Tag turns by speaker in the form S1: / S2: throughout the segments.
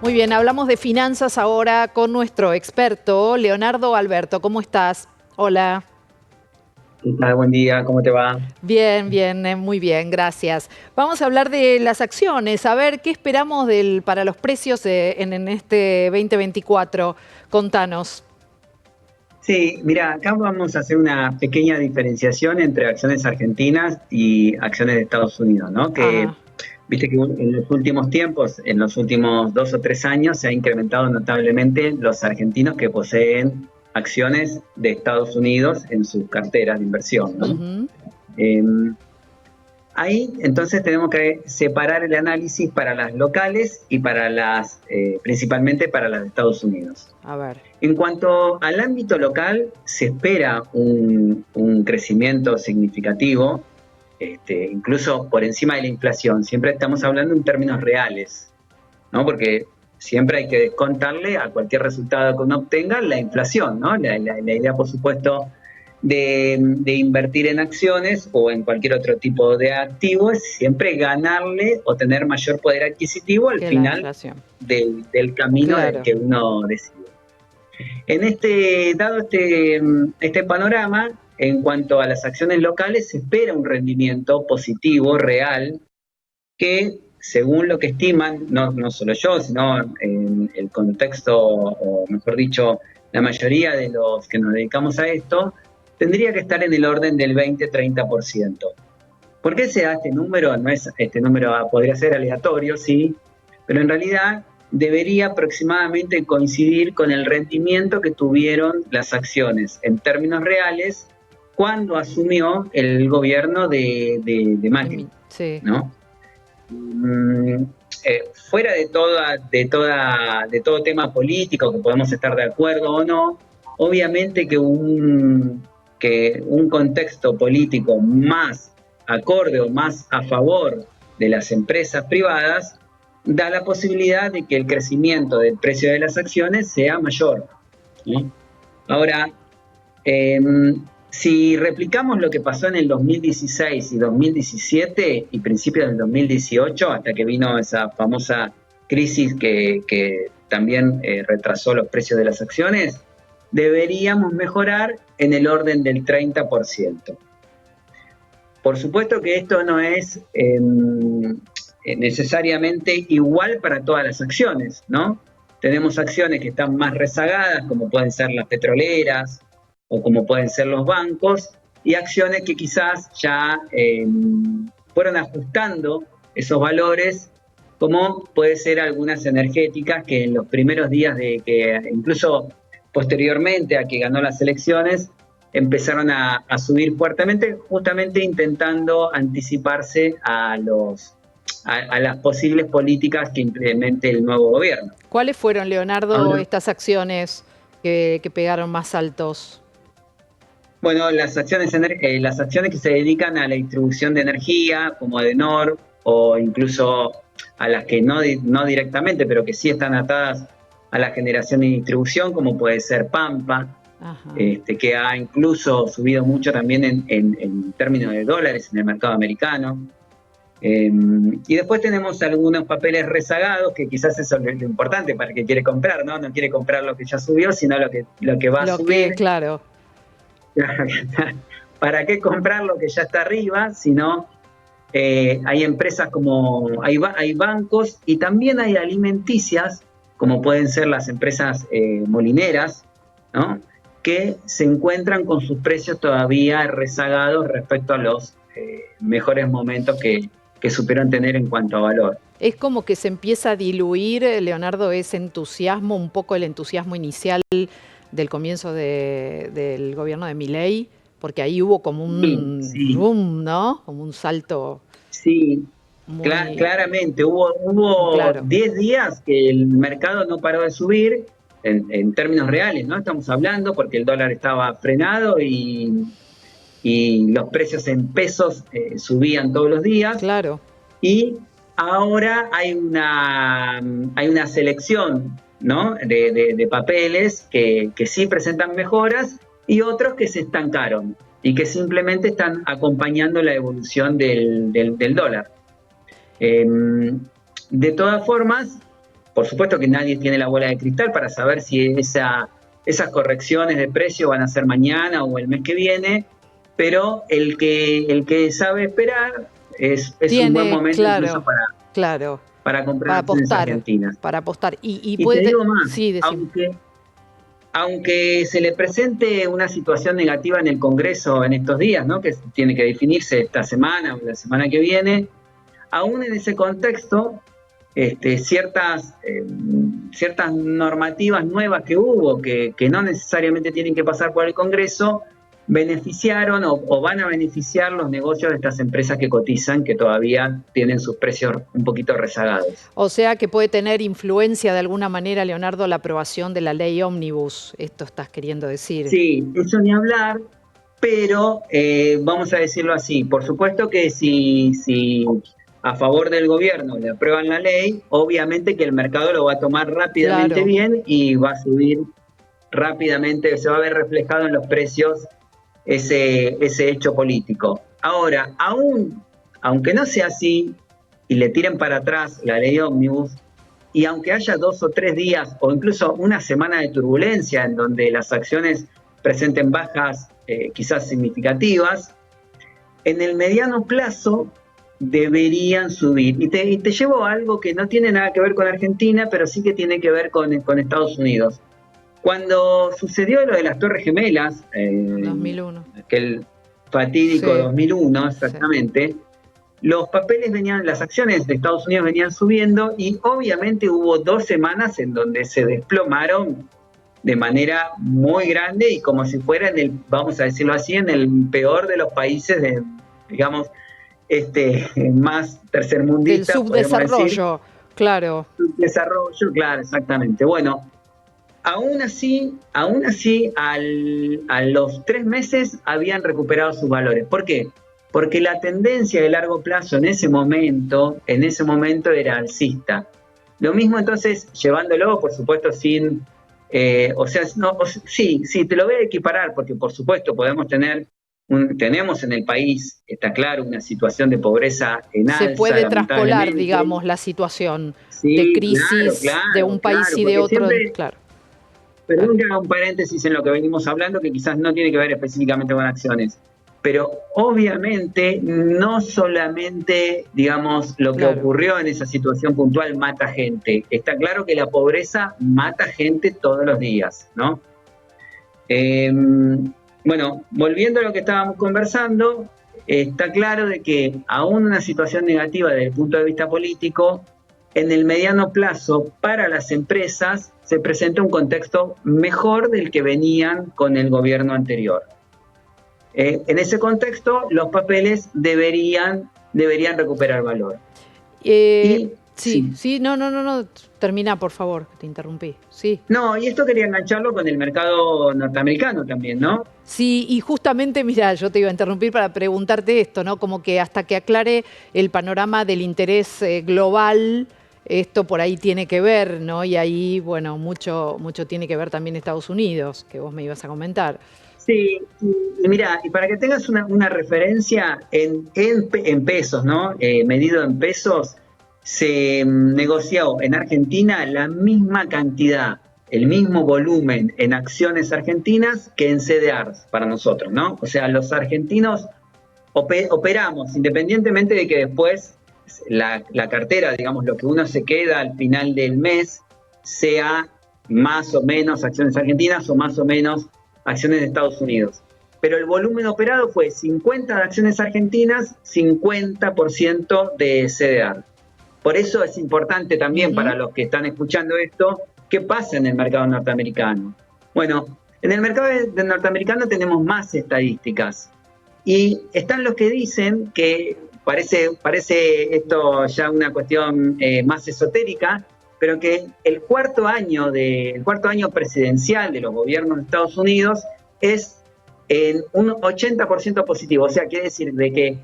S1: Muy bien, hablamos de finanzas ahora con nuestro experto, Leonardo Alberto. ¿Cómo estás? Hola.
S2: ¿Qué tal? Buen día, ¿cómo te va?
S1: Bien, bien, muy bien, gracias. Vamos a hablar de las acciones, a ver qué esperamos para los precios en este 2024. Contanos.
S2: Sí, mira, acá vamos a hacer una pequeña diferenciación entre acciones argentinas y acciones de Estados Unidos, ¿no? Que
S1: Ajá.
S2: viste que en los últimos tiempos, en los últimos 2 o 3 años, se ha incrementado notablemente los argentinos que poseen acciones de Estados Unidos en sus carteras de inversión, ¿no?
S1: Ujú.
S2: Em, Ahí entonces tenemos que separar el análisis para las locales y para principalmente para las de Estados Unidos.
S1: A ver.
S2: En cuanto al ámbito local, se espera un crecimiento significativo, incluso por encima de la inflación. Siempre estamos hablando en términos reales, ¿no? Porque siempre hay que descontarle a cualquier resultado que uno obtenga la inflación, ¿no? La idea, por supuesto, de invertir en acciones o en cualquier otro tipo de activo es siempre ganarle o tener mayor poder adquisitivo al
S1: Que la
S2: final
S1: inflación.
S2: del camino
S1: Claro.
S2: que uno decide. Dado este panorama, en cuanto a las acciones locales, se espera un rendimiento positivo, real, que según lo que estiman, no solo yo, sino en el contexto, o mejor dicho, la mayoría de los que nos dedicamos a esto, tendría que estar en el orden del 20-30%. ¿Por qué se da este número? No es, este número podría ser aleatorio, sí, pero en realidad debería aproximadamente coincidir con el rendimiento que tuvieron las acciones en términos reales cuando asumió el gobierno de Macri,
S1: Sí.
S2: ¿no? Mm, Fuera de todo tema político, que podemos estar de acuerdo o no, obviamente que un contexto político más acorde o más a favor de las empresas privadas da la posibilidad de que el crecimiento del precio de las acciones sea mayor, ¿no? Ahora, eh, si replicamos lo que pasó en el 2016 y 2017 y principios del 2018, hasta que vino esa famosa crisis que también retrasó los precios de las acciones, deberíamos mejorar en el orden del 30%. Por supuesto que esto no es necesariamente igual para todas las acciones, ¿no? Tenemos acciones que están más rezagadas, como pueden ser las petroleras o como pueden ser los bancos, y acciones que quizás ya fueron ajustando esos valores, como puede ser algunas energéticas que en los primeros días incluso posteriormente a que ganó las elecciones, empezaron a subir fuertemente, justamente intentando anticiparse a las posibles políticas que implemente el nuevo gobierno.
S1: ¿Cuáles fueron, Leonardo,
S2: Ahora,
S1: estas acciones que pegaron más altos?
S2: bueno, las acciones que se dedican a la distribución de energía, como Edenor, o incluso a las que no directamente, pero que sí están atadas a la generación y distribución, como puede ser Pampa,
S1: Ajá.
S2: que ha incluso subido mucho también en términos de dólares en el mercado americano. Y después tenemos algunos papeles rezagados, que quizás eso es lo importante para el que quiere comprar, ¿no? No quiere comprar lo que ya subió, sino lo que va a
S1: Lo que,
S2: subir.
S1: claro.
S2: ¿Para qué comprar lo que ya está arriba? Sino hay empresas hay bancos y también hay alimenticias, como pueden ser las empresas molineras, ¿no? Que se encuentran con sus precios todavía rezagados respecto a los mejores momentos que supieron tener en cuanto a valor.
S1: Es como que se empieza a diluir, Leonardo, ese entusiasmo, un poco el entusiasmo inicial del comienzo del gobierno de Milei, porque ahí hubo como
S2: Sí,
S1: un
S2: sí,
S1: boom, ¿no? Como un salto
S2: sí.
S1: muy
S2: Claramente, hubo
S1: claro.
S2: 10 días que el mercado no paró de subir en términos reales, ¿no? Estamos hablando porque el dólar estaba frenado y los precios en pesos subían todos los días.
S1: Claro.
S2: Y ahora hay una selección, ¿no? de papeles que sí presentan mejoras y otros que se estancaron y que simplemente están acompañando la evolución del dólar. De todas formas, por supuesto que nadie tiene la bola de cristal para saber si esas correcciones de precio van a ser mañana o el mes que viene, pero el que sabe esperar es un buen
S1: Tiene,
S2: momento incluso
S1: claro,
S2: para comprar acciones argentinas.
S1: para apostar. Y
S2: Y te
S1: puede,
S2: digo más,
S1: sí, decime.
S2: aunque se le presente una situación negativa en el Congreso en estos días, ¿no? Que tiene que definirse esta semana o la semana que viene, aún en ese contexto, ciertas normativas nuevas que hubo, que no necesariamente tienen que pasar por el Congreso, beneficiaron o van a beneficiar los negocios de estas empresas que cotizan, que todavía tienen sus precios un poquito rezagados.
S1: O sea que puede tener influencia de alguna manera, Leonardo, la aprobación de la ley ómnibus. Esto estás queriendo decir.
S2: Sí, eso ni hablar, pero vamos a decirlo así, por supuesto que si a favor del gobierno le aprueban la ley, obviamente que el mercado lo va a tomar rápidamente
S1: Claro.
S2: bien y va a subir rápidamente, se va a ver reflejado en los precios ese hecho político. Ahora, aunque no sea así y le tiren para atrás la ley ómnibus, y aunque haya 2 o 3 días o incluso una semana de turbulencia en donde las acciones presenten bajas quizás significativas, en el mediano plazo deberían subir. Y te llevo a algo que no tiene nada que ver con Argentina, pero sí que tiene que ver con Estados Unidos. Cuando sucedió lo de las Torres Gemelas,
S1: 2001.
S2: aquel fatídico
S1: Sí,
S2: 2001 exactamente,
S1: sí.
S2: los papeles las acciones de Estados Unidos venían subiendo y obviamente hubo 2 semanas en donde se desplomaron de manera muy grande y como si fuera vamos a decirlo así, en el peor de los países, digamos, más
S1: Del
S2: tercermundista, podemos decir.
S1: subdesarrollo, claro.
S2: Subdesarrollo, claro, exactamente. Bueno, aún así, a los 3 meses habían recuperado sus valores. ¿Por qué? Porque la tendencia de largo plazo en ese momento era alcista. Lo mismo entonces, llevándolo, por supuesto, sin, sí, te lo voy a equiparar, porque por supuesto tenemos en el país, está claro, una situación de pobreza en
S1: Se
S2: alza,
S1: puede traspolar,
S2: lamentablemente.
S1: digamos, la situación de
S2: Sí,
S1: crisis de un país y de
S2: porque
S1: otro.
S2: siempre,
S1: Claro, claro.
S2: perdón que haga un paréntesis en lo que venimos hablando, que quizás no tiene que ver específicamente con acciones, pero obviamente no solamente, digamos, lo que
S1: Claro.
S2: ocurrió en esa situación puntual mata gente. Está claro que la pobreza mata gente todos los días, ¿no? Bueno, volviendo a lo que estábamos conversando, está claro de que aún una situación negativa desde el punto de vista político, en el mediano plazo para las empresas se presenta un contexto mejor del que venían con el gobierno anterior. En ese contexto, los papeles deberían recuperar valor.
S1: Sí, no, termina, por favor, te interrumpí. Sí.
S2: No, y esto quería engancharlo con el mercado norteamericano también, ¿no?
S1: Sí, y justamente, mira, yo te iba a interrumpir para preguntarte esto, ¿no? Como que hasta que aclare el panorama del interés global, esto por ahí tiene que ver, ¿no? Y ahí, bueno, mucho tiene que ver también Estados Unidos, que vos me ibas a comentar.
S2: Sí, y mira, y para que tengas una referencia en pesos, ¿no? Medido en pesos, se negoció en Argentina la misma cantidad, el mismo volumen en acciones argentinas que en CDRs para nosotros, ¿no? O sea, los argentinos operamos, independientemente de que después la cartera, digamos, lo que uno se queda al final del mes, sea más o menos acciones argentinas o más o menos acciones de Estados Unidos. Pero el volumen operado fue 50 de acciones argentinas, 50% de CDR. Por eso es importante también para los que están escuchando esto, ¿qué pasa en el mercado norteamericano? Bueno, en el mercado norteamericano tenemos más estadísticas y están los que dicen que parece esto ya una cuestión más esotérica, pero que el cuarto año presidencial de los gobiernos de Estados Unidos es en un 80% positivo. O sea, quiere decir de que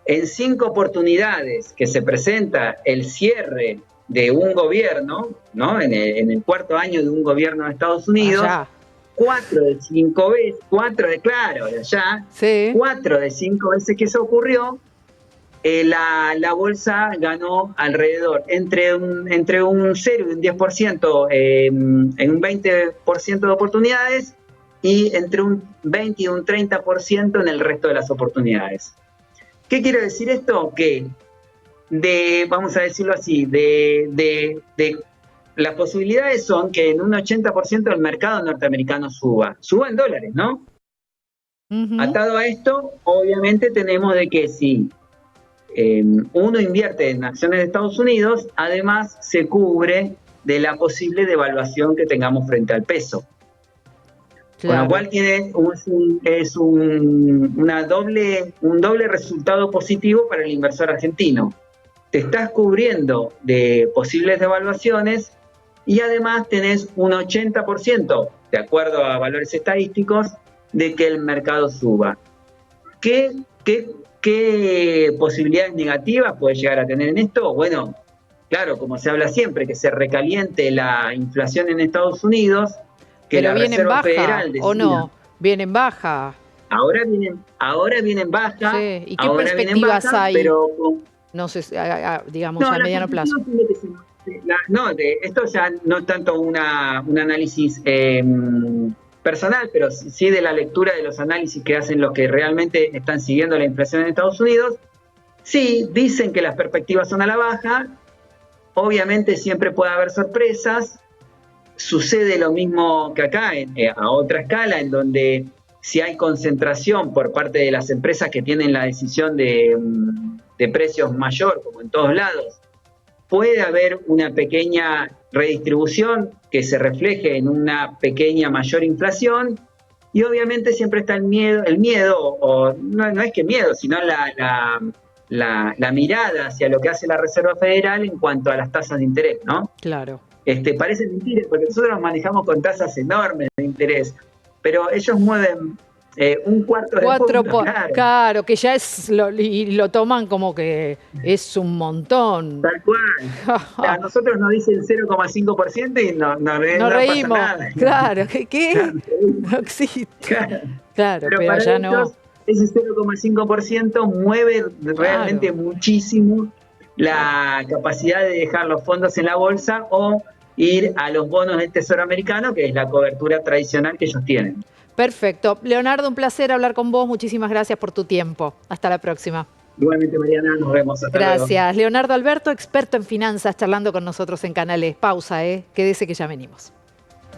S2: en 5 oportunidades que se presenta el cierre de un gobierno, ¿no? En el cuarto año de un gobierno de Estados Unidos,
S1: Allá.
S2: 4 de 5 veces, 4 de 5 veces que eso ocurrió, la bolsa ganó alrededor entre un 0 y un 10% en un 20% de oportunidades y entre un 20 y un 30% en el resto de las oportunidades. ¿Qué quiere decir esto? Que vamos a decirlo así, las posibilidades son que en un 80% el mercado norteamericano suba en dólares, ¿no? Atado a esto, obviamente tenemos de que si uno invierte en acciones de Estados Unidos, además se cubre de la posible devaluación que tengamos frente al peso. Con lo cual tiene un doble resultado positivo para el inversor argentino. Te estás cubriendo de posibles devaluaciones y además tenés un 80%, de acuerdo a valores estadísticos, de que el mercado suba. ¿Qué posibilidades negativas puede llegar a tener en esto? Bueno, claro, como se habla siempre, que se recaliente la inflación en Estados Unidos, que
S1: pero
S2: la
S1: viene en
S2: Reserva
S1: baja,
S2: Federal decía,
S1: ¿o no? Viene en baja.
S2: Ahora viene en baja.
S1: Sí. ¿Y qué
S2: ahora
S1: perspectivas
S2: baja,
S1: hay?
S2: pero
S1: No sé, digamos, a mediano plazo.
S2: Esto ya no tanto un análisis personal, pero sí de la lectura de los análisis que hacen los que realmente están siguiendo la inflación en Estados Unidos. Sí, dicen que las perspectivas son a la baja. Obviamente siempre puede haber sorpresas. Sucede lo mismo que acá, a otra escala, en donde si hay concentración por parte de las empresas que tienen la decisión de precios mayor, como en todos lados, puede haber una pequeña redistribución que se refleje en una pequeña mayor inflación, y obviamente siempre está el miedo, o no es que miedo, sino la mirada hacia lo que hace la Reserva Federal en cuanto a las tasas de interés, ¿no?
S1: Claro.
S2: Parece mentira, porque nosotros nos manejamos con tasas enormes de interés, pero ellos mueven un cuarto de punto,
S1: claro, que ya y lo toman como que es un montón.
S2: Tal cual. A nosotros nos dicen 0,5% y no
S1: reímos.
S2: Pasa nada.
S1: Claro, ¿qué? No existe. Claro, pero
S2: para
S1: allá
S2: ellos,
S1: no.
S2: Ese 0,5% mueve realmente muchísimo la capacidad de dejar los fondos en la bolsa o ir a los bonos del Tesoro americano, que es la cobertura tradicional que ellos tienen.
S1: Perfecto. Leonardo, un placer hablar con vos. Muchísimas gracias por tu tiempo. Hasta la próxima.
S2: Igualmente, Mariana, nos vemos. Hasta
S1: Gracias.
S2: Luego.
S1: Leonardo Alberto, experto en finanzas, charlando con nosotros en Canales. Pausa, quédese que ya venimos.